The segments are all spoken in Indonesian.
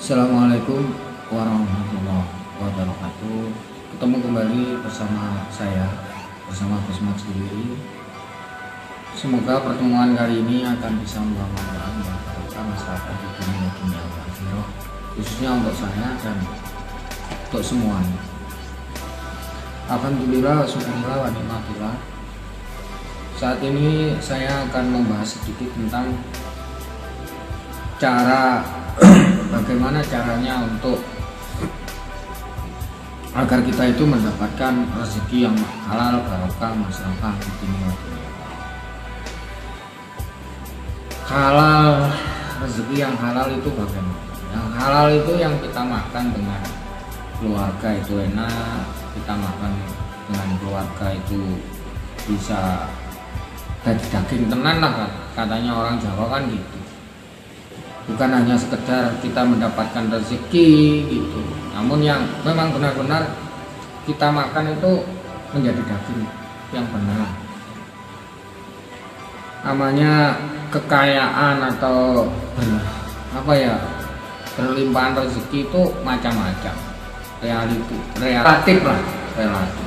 Assalamualaikum warahmatullahi wabarakatuh. Ketemu kembali bersama saya, bersama Gus Mat sendiri. Semoga pertemuan kali ini akan bisa membawa manfaat bagi masyarakat di dunia akhirat, khususnya untuk saya dan untuk semuanya. Alhamdulillah, syukurlah, wa nikmatillah. Saat ini saya akan membahas sedikit tentang bagaimana caranya untuk agar kita itu mendapatkan rezeki yang halal, barokah, masyarakat di dunia. Halal, rezeki yang halal itu bagaimana? Yang halal itu yang kita makan dengan keluarga itu enak, kita makan dengan keluarga itu bisa daging tenan lah, katanya orang Jawa kan gitu. Bukan hanya sekedar kita mendapatkan rezeki gitu, namun yang memang benar-benar kita makan itu menjadi daging yang benar. Namanya kekayaan atau berlimpahan rezeki itu macam-macam, relatif lah, relatif.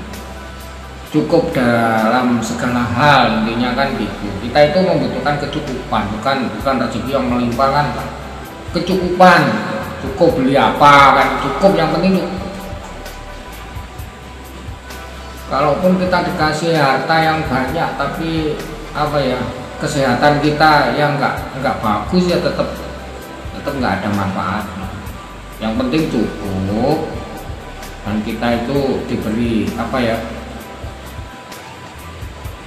Cukup dalam segala hal, intinya kan gitu. Kita itu membutuhkan kecukupan, bukan rezeki yang melimpah kan, kecukupan. Cukup beli apa kan, cukup, yang penting cukup. Kalaupun kita dikasih harta yang banyak tapi kesehatan kita yang nggak bagus, ya tetap nggak ada manfaat. Yang penting cukup dan kita itu diberi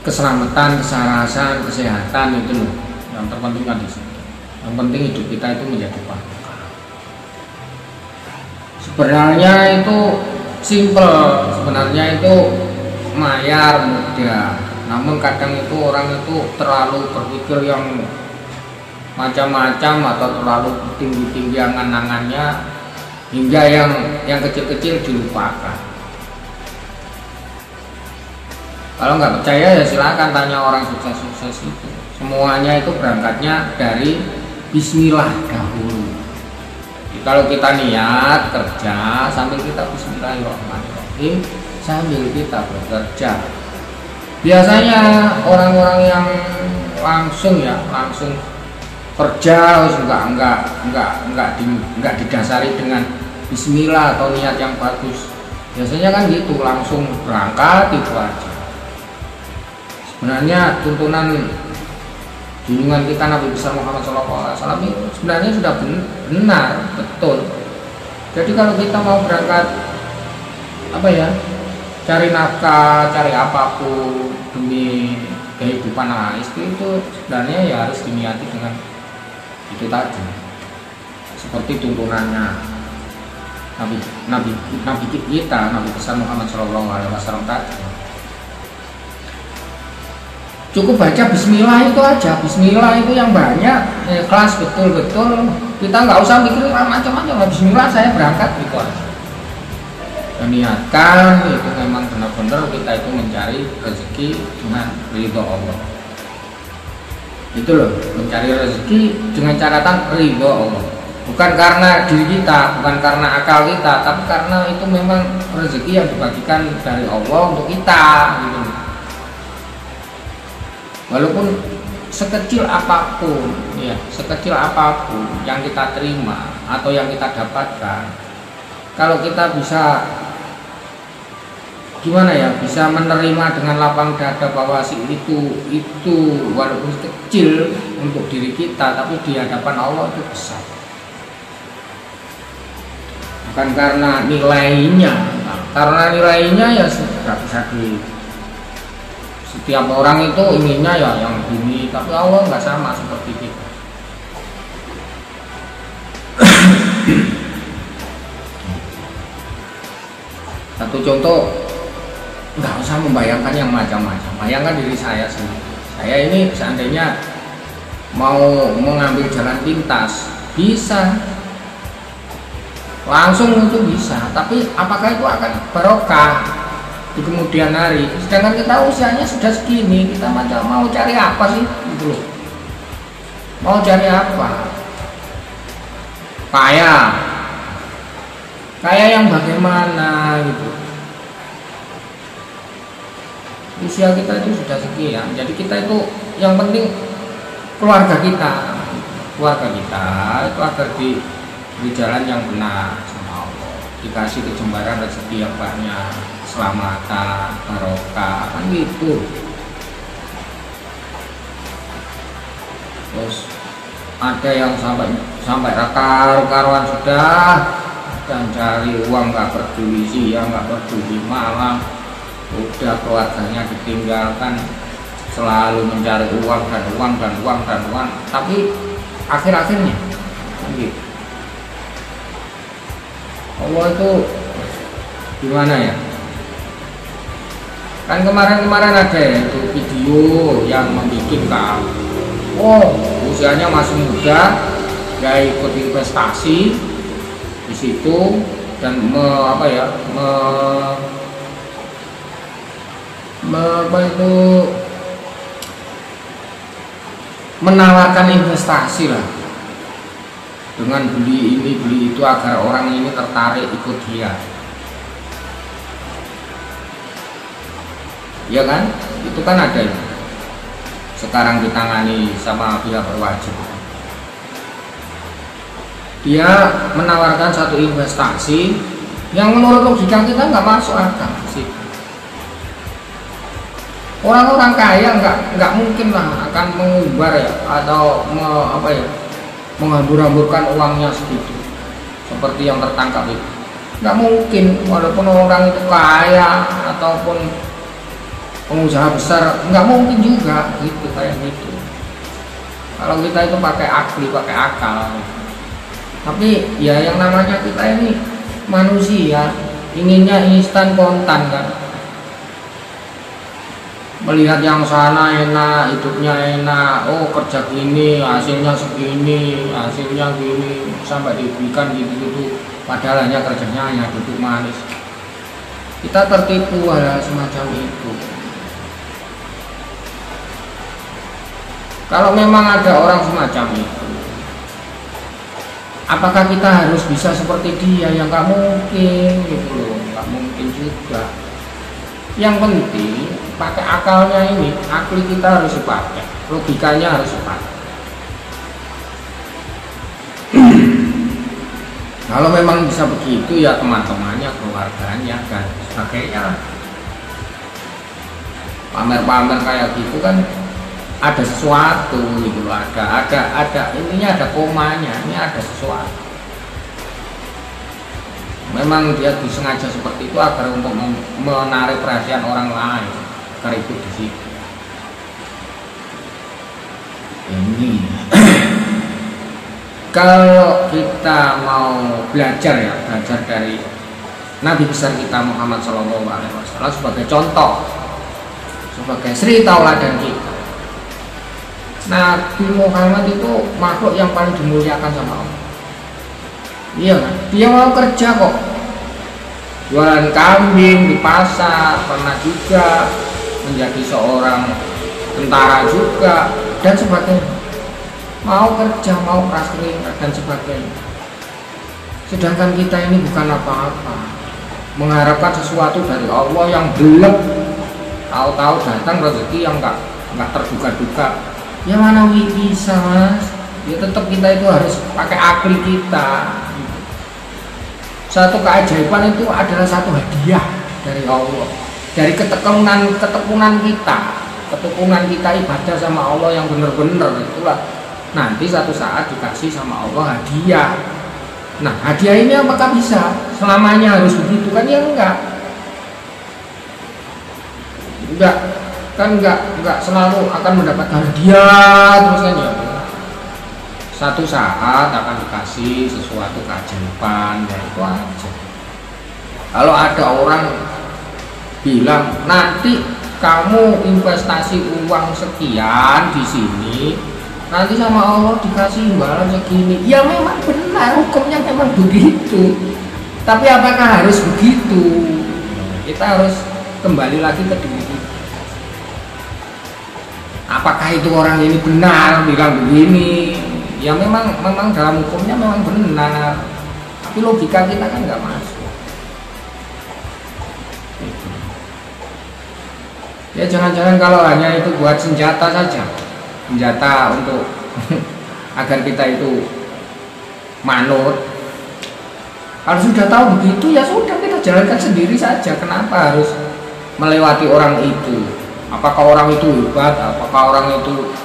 keselamatan, kesehatan, itu loh yang terpenting kan di sini. Yang penting hidup kita itu menjadi barokah. Sebenarnya itu simple, sebenarnya itu mayar, mudah. Namun kadang itu orang itu terlalu berpikir yang macam-macam atau terlalu tinggi-tinggi angan-angannya hingga yang kecil-kecil dilupakan. Kalau nggak percaya ya silakan tanya orang sukses-sukses itu. Semuanya itu berangkatnya dari bismillah dahulu. Jadi, kalau kita niat kerja sambil kita bismillahirrahmanirrahim, sambil kita bekerja. Biasanya orang-orang yang langsung kerja nggak didasari dengan bismillah atau niat yang bagus. Biasanya kan gitu, langsung berangkat itu aja. Sebenarnya tuntunan junjungan kita Nabi besar Muhammad SAW itu sebenarnya sudah benar, betul. Jadi kalau kita mau berangkat cari nafkah, cari apapun demi kehidupan istri, itu sebenarnya ya harus diniati dengan itu tadi, seperti tuntunannya Nabi kita Nabi besar Muhammad SAW tadi. Cukup baca bismillah itu aja, bismillah itu yang banyak, ikhlas betul-betul. Kita nggak usah mikir macam-macam, bismillah saya berangkat gitu aja. Dan niatkan itu memang benar-benar kita itu mencari rezeki dengan ridho Allah. Itu loh, mencari rezeki dengan catatan ridho Allah. Bukan karena diri kita, bukan karena akal kita, tapi karena itu memang rezeki yang dibagikan dari Allah untuk kita gitu. Walaupun sekecil apapun yang kita terima atau yang kita dapatkan, kalau kita bisa bisa menerima dengan lapang dada bahwa itu walaupun kecil untuk diri kita, tapi di hadapan Allah itu besar. Bukan karena nilainya, ya sudah bisa setiap orang itu inginnya ya yang begini, tapi Allah nggak sama seperti kita. Satu contoh, nggak usah membayangkan yang macam-macam, bayangkan diri saya sendiri. Saya ini seandainya mau mengambil jalan pintas, bisa langsung itu bisa, tapi apakah itu akan barokah di kemudian hari? Sedangkan kita usianya sudah segini, kita mau cari apa sih gitu loh. Mau cari apa? Kaya, kayak yang bagaimana gitu. Usia kita itu sudah sekian, jadi kita itu yang penting keluarga kita itu agar di jalan yang benar sama Allah, dikasih kejembaran rezeki yang banyak, keselamatan, barokah, kan gitu. Terus ada yang sampai karuan sudah dan cari uang, nggak peduli siang, nggak peduli malam, udah keluarganya ditinggalkan, selalu mencari uang dan uang dan uang dan uang, tapi akhir-akhirnya gitu. Allah itu gimana ya? Kan kemarin ada ya itu video yang membuat usianya masih muda, dia ikut investasi di situ dan menawarkan investasi lah, dengan beli ini beli itu agar orang ini tertarik ikut dia, ya kan? Itu kan ada ya, sekarang ditangani sama pihak berwajib. Dia menawarkan satu investasi yang menurut logika kita nggak masuk akal sih. Orang-orang kaya nggak mungkin lah akan mengumbar ya, atau menghambur-hamburkan uangnya segitu seperti yang tertangkap itu. Nggak mungkin, walaupun orang itu kaya ataupun pengusaha besar, nggak mungkin juga gitu kayak gitu. Kalau kita itu pakai akli, pakai akal. Tapi ya yang namanya kita ini manusia, inginnya instan kontan kan. Melihat yang sana enak, hidupnya enak, oh kerja gini, hasilnya segini, hasilnya gini, sampai diberikan gitu-gitu, padahal hanya kerjanya hanya duduk manis. Kita tertipu hal semacam itu. Kalau memang ada orang semacam itu, apakah kita harus bisa seperti dia? Yang nggak mungkin gitu loh, nggak mungkin juga. Yang penting pakai akalnya ini, akli kita harus dipakai, logikanya harus dipakai. Kalau memang bisa begitu ya teman-temannya, keluarganya dan sebagainya. Pamer-pamer kayak gitu kan ada sesuatu gitu, ada intinya ada komanya, ini ada sesuatu. Memang dia disengaja seperti itu agar untuk menarik perhatian orang lain agar ikut di situ. Ini kalau kita mau belajar ya, belajar dari Nabi besar kita Muhammad SAW sebagai contoh, sebagai suri tauladan kita. Nabi Muhammad itu makhluk yang paling dimuliakan sama Allah. Iya kan? Dia mau kerja kok, jualan kambing di pasar, pernah juga menjadi seorang tentara juga dan sebagainya. Mau kerja, mau keras keringat dan sebagainya. Sedangkan kita ini bukan apa-apa, mengharapkan sesuatu dari Allah yang belum, tahu-tahu datang rezeki yang nggak terduga-duga. Ya mana bisa mas? Ya tetap kita itu harus pakai akli kita. Satu keajaiban itu adalah satu hadiah dari Allah, dari ketekunan kita ibadah sama Allah yang benar-benar, itulah nanti satu saat dikasih sama Allah hadiah. Nah hadiah ini apakah bisa selamanya harus begitu kan? Ya enggak kan, enggak selalu akan mendapatkan hadiah terus kan ya. Satu saat akan dikasih sesuatu keajaiban, ya itu aja. Kalau ada orang bilang nanti kamu investasi uang sekian di sini, nanti sama Allah dikasih imbalan segini, ya memang benar, hukumnya memang begitu. Tapi apakah harus begitu? Kita harus kembali lagi ke diri kita. Apakah itu orang ini benar bilang begini? Ya memang dalam hukumnya memang benar. tapi logika kita kan nggak masuk. Ya jangan-jangan kalau hanya itu buat senjata saja, senjata untuk agar kita itu manut. Kalau sudah tahu begitu ya sudah, kita jalankan sendiri saja. Kenapa harus melewati orang itu? Apakah orang itu hebat? Apakah orang itu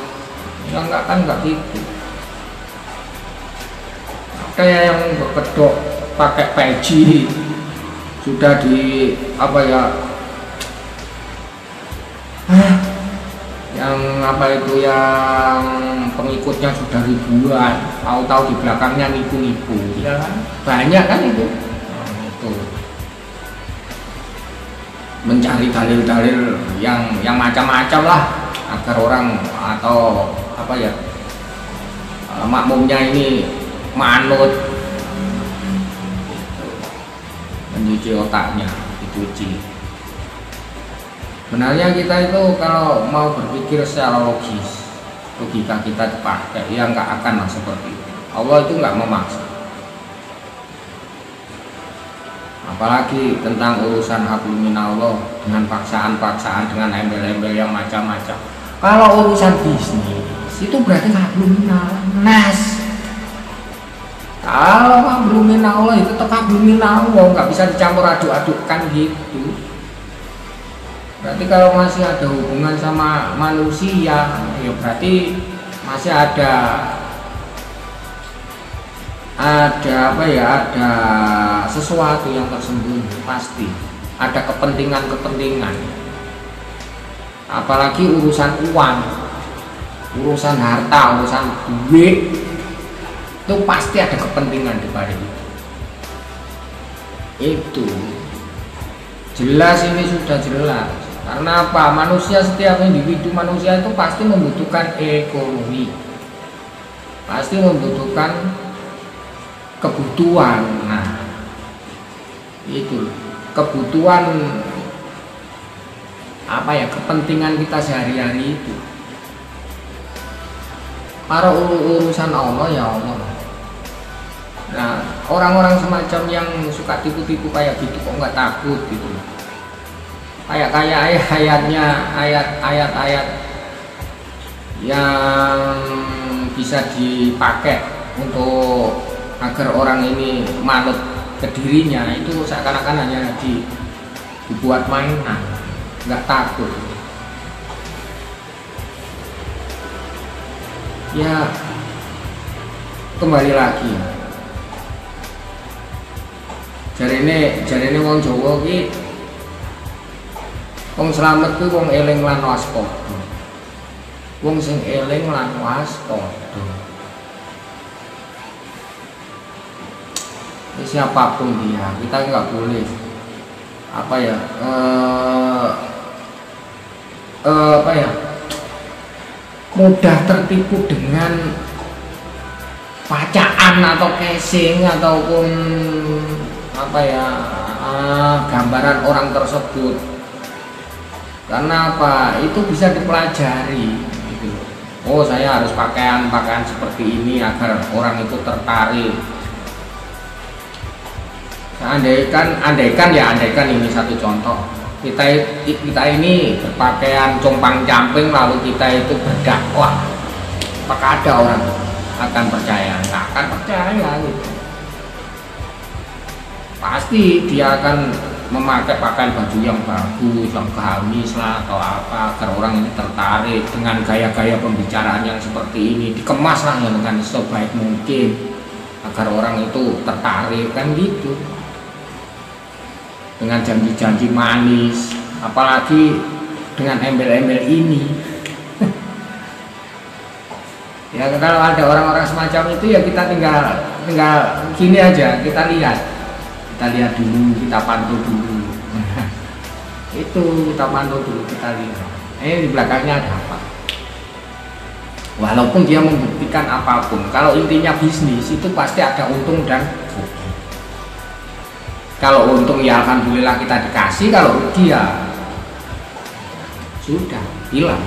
ya enggak, kan enggak gitu. Kayak yang berkedok pakai peci sudah di apa ya, yang apa itu, yang pengikutnya sudah ribuan, tahu-tahu di belakangnya nipu-nipu, ya kan? Banyak kan itu. Itu mencari dalil-dalil yang macam-macam lah agar orang atau apa ya, makmumnya ini manut, mencuci otaknya, dicuci. Sebenarnya kita itu kalau mau berpikir secara logis, logika kita dipakai, ya nggak akan seperti itu. Allah itu nggak memaksa. Apalagi tentang urusan hablum minallah dengan paksaan-paksaan, dengan embel-embel yang macam-macam. Kalau urusan bisnis itu berarti hablum minannas. Kalau hablum minallah itu tetap hablum minallah, nggak bisa dicampur aduk-adukkan gitu. Berarti kalau masih ada hubungan sama manusia, ya berarti masih ada apa ya, ada sesuatu yang tersembunyi, pasti ada kepentingan-kepentingan. Apalagi urusan uang, urusan harta, urusan duit, itu pasti ada kepentingan di balik itu. Itu jelas, ini sudah jelas. Karena apa? Manusia, setiap individu manusia itu pasti membutuhkan ekonomi, pasti membutuhkan kebutuhan. Nah, itu kebutuhan apa ya, kepentingan kita sehari-hari itu. Para urusan Allah ya Allah. Nah, orang-orang semacam yang suka tipu-tipu kayak gitu kok nggak takut gitu. Kayak ayat-ayat yang bisa dipakai untuk agar orang ini manut ke dirinya, itu seakan-akan hanya dibuat mainan, nggak takut. Ya kembali lagi, jari ini wong Jawa ki, wong slamet kuwi wong eling lan waspada. Wong sing eling lan waspada, siapapun dia, kita nggak boleh apa ya, apa ya, mudah tertipu dengan bacaan atau casing ataupun apa ya, gambaran orang tersebut. Karena apa? Itu bisa dipelajari gitu. Oh, saya harus pakaian seperti ini agar orang itu tertarik. Andaikan ini satu contoh, kita ini berpakaian compang-camping lalu kita itu berdakwah, apakah ada orang akan percaya? Nggak akan percaya gitu. Pasti dia akan memakai pakaian baju yang bagus, yang gamis lah atau apa, agar orang ini tertarik dengan gaya-gaya pembicaraan yang seperti ini, dikemas lah ya dengan sebaik mungkin agar orang itu tertarik, kan gitu. Dengan janji-janji manis, apalagi dengan embel-embel ini. Ya kalau ada orang-orang semacam itu ya kita tinggal gini aja, kita lihat dulu, kita pantau dulu. Itu kita pantau dulu, kita lihat di belakangnya ada apa. Walaupun dia membuktikan apapun, kalau intinya bisnis itu pasti ada untung dan rugi. Kalau untung ya alhamdulillah kita dikasih, kalau rugi ya sudah hilang.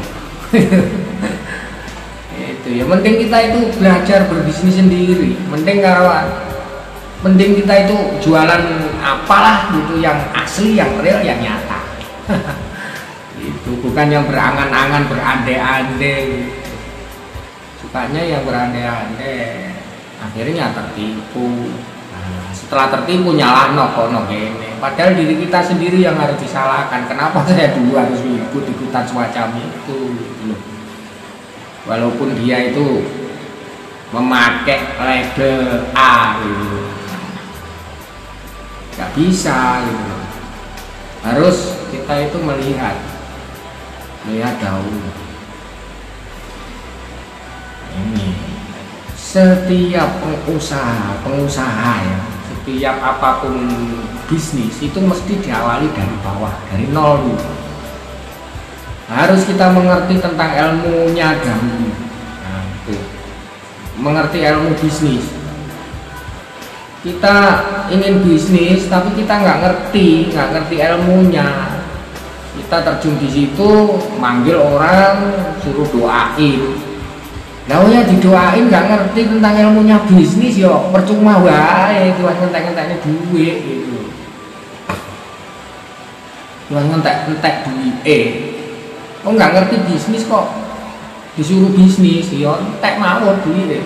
Itu ya, penting kita itu belajar berbisnis sendiri, penting karuan. Mending kita itu jualan apalah gitu yang asli, yang real, yang nyata. Itu bukan yang berangan-angan, berandai-andai. Sukanya yang berandai-andai, akhirnya tertipu. Nah, setelah tertipu nyalahno kono kene. Padahal diri kita sendiri yang harus disalahkan. Kenapa saya dulu harus ikut-ikutan semacam itu? Walaupun dia itu memakai label A gitu, nggak bisa gitu. Harus kita itu melihat dahulu. Ini setiap pengusaha ya, setiap apapun bisnis itu mesti diawali dari bawah, dari nol dulu. Harus kita mengerti tentang ilmunya dahulu. Nah, itu. Mengerti ilmu bisnis. Kita ingin bisnis tapi kita nggak ngerti ilmunya. Kita terjun di situ, manggil orang, suruh doain. Lah ya didoain nggak ngerti tentang ilmunya bisnis yo, percuma wae, cuma ngentek-ngenteknya duit gitu. Cuma ngentek duit. Oh nggak ngerti bisnis kok disuruh bisnis, yo entek mawon duit.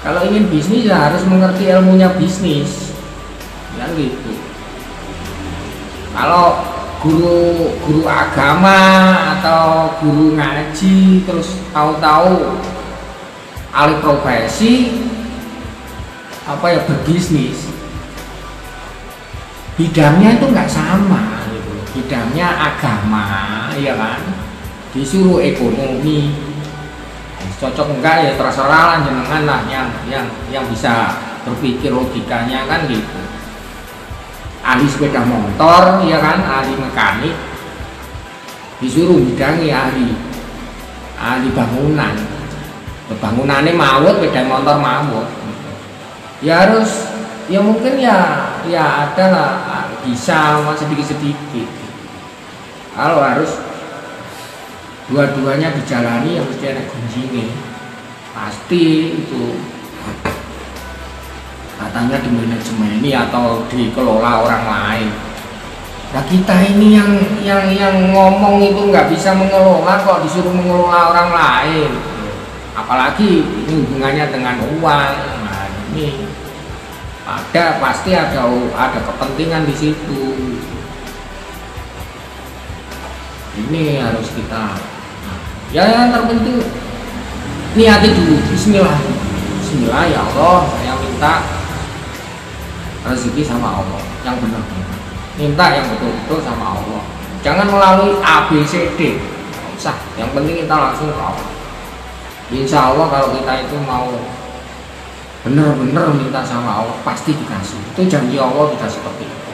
Kalau ingin bisnis ya harus mengerti ilmunya bisnis, ya gitu. Kalau guru agama atau guru ngaji terus tahu-tahu alih profesi apa ya berbisnis, bidangnya itu nggak sama gitu. Bidangnya agama ya kan, disuruh ekonomi, cocok enggak ya terserah lah jenengan lah yang bisa berpikir logikanya kan gitu. Ahli sepeda motor ya kan, ahli mekanik disuruh bidangi ahli bangunan, bangunannya mawut, sepeda motor mawut, ya harus ya mungkin ya ada lah bisa sedikit. Kalau harus dua-duanya dijalani yang mesti ada kuncinya, pasti itu katanya di manajemen ini atau dikelola orang lain. Nah kita ini yang ngomong itu nggak bisa mengelola kok disuruh mengelola orang lain, apalagi ini hubungannya dengan uang. Nah ini pasti ada kepentingan di situ. Ini harus kita ya yang terpenting niati dulu, bismillah ya Allah, saya minta rezeki sama Allah yang benar-benar, minta yang betul-betul sama Allah, jangan melalui ABCD, nggak usah, yang penting kita langsung ke Allah. Insya Allah kalau kita itu mau benar-benar minta sama Allah pasti dikasih, itu janji Allah kita seperti itu.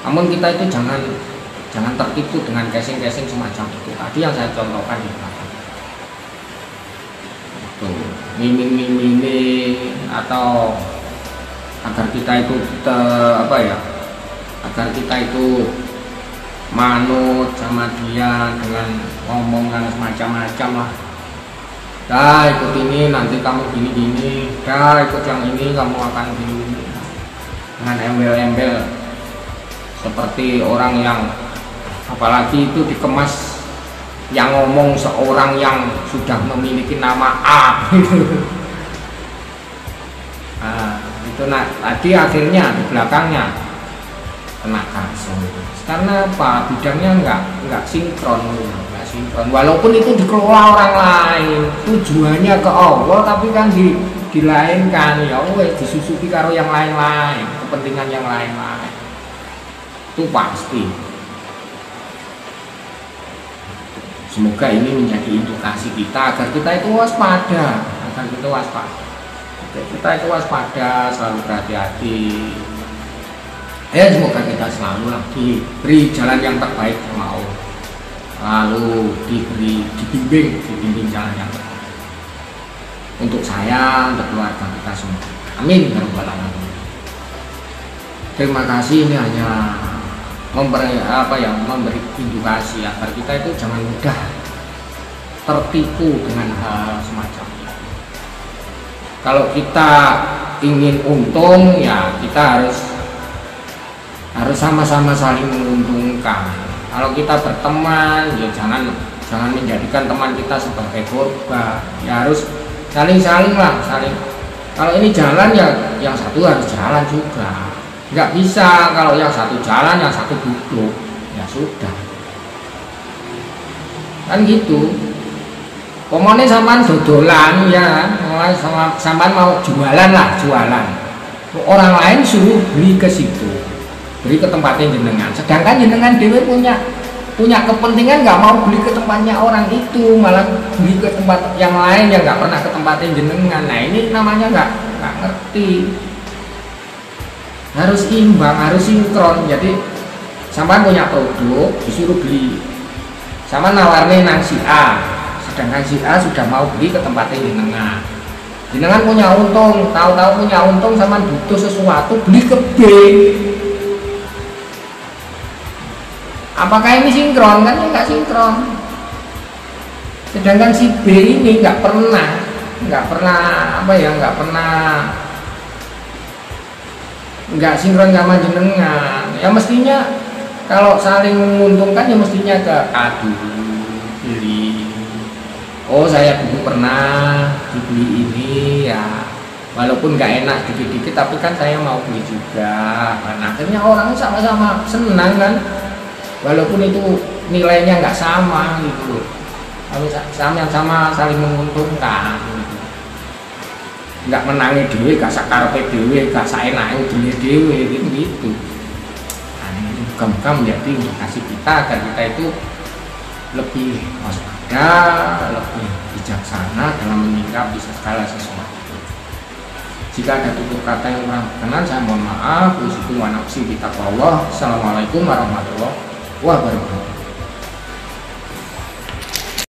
Namun kita itu jangan tertipu dengan casing-casing semacam itu tadi yang saya contohkan di belakang. Miming atau agar kita itu agar kita itu manut sama dia dengan ngomong dan semacam-macam lah. Dah ikut ini nanti kamu gini-gini, dah ikut yang ini kamu akan gini-gini, dengan embel-embel seperti orang yang apalagi itu dikemas yang ngomong seorang yang sudah memiliki nama A gitu. Nah, itu tadi akhirnya di belakangnya kena kasus karena apa, bidangnya nggak sinkron, walaupun itu dikelola orang lain, tujuannya ke Allah tapi kan dilainkan ya wes disusupi karo yang lain-lain, kepentingan yang lain-lain itu pasti. Semoga ini menjadi edukasi kita agar kita itu waspada, kita itu waspada, selalu berhati-hati. Ya semoga kita selalu diberi jalan yang terbaik sama Allah, lalu dibimbing jalan yang terbaik untuk saya, untuk keluarga kita semua. Amin ya rabbal alamin. Terima kasih, ini hanya memberi edukasi agar kita itu jangan mudah tertipu dengan hal semacam ini. Kalau kita ingin untung ya kita harus sama-sama saling menguntungkan. Kalau kita berteman ya jangan menjadikan teman kita sebagai korban, ya harus saling lah, saling. Kalau ini jalan ya yang satu harus jalan juga, nggak bisa kalau yang satu jalan yang satu duduk, ya sudah kan gitu. Pokoknya sampean dodolan ya, sampean mau jualan lah, jualan. Orang lain suruh beli ke situ, beli ke tempatnya jenengan. Sedangkan jenengan dewe punya kepentingan nggak mau beli ke tempatnya orang itu, malah beli ke tempat yang lain yang nggak pernah ke tempatnya jenengan. Nah ini namanya nggak ngerti. Harus imbang, harus sinkron. Jadi sampean punya produk disuruh beli, sama nawarnya nang si A, sedangkan si A sudah mau beli ke tempatnya jenengan punya untung, tahu-tahu punya untung sama butuh sesuatu beli ke B. Apakah ini sinkron? Kan nggak sinkron. Sedangkan si B ini nggak pernah nggak sinkron sama jenengan. Ya mestinya kalau saling menguntungkan ya mestinya ke A dulu beli. Oh saya dulu pernah dibeli ini ya, walaupun nggak enak dikit-dikit tapi kan saya mau beli juga. Nah, akhirnya orang sama-sama senang kan, walaupun itu nilainya nggak sama gitu, sama saling menguntungkan gitu. Nggak menangi dewe, gak sakarpe dewe, gak saenake dewe gitu. Nah, ini bukan menjadi indikasi kita agar kita itu lebih waspada, lebih bijaksana dalam menyikapi segala sesuatu. Jika ada tutur kata yang kurang berkenan, saya mohon maaf. Assalamualaikum warahmatullahi wabarakatuh.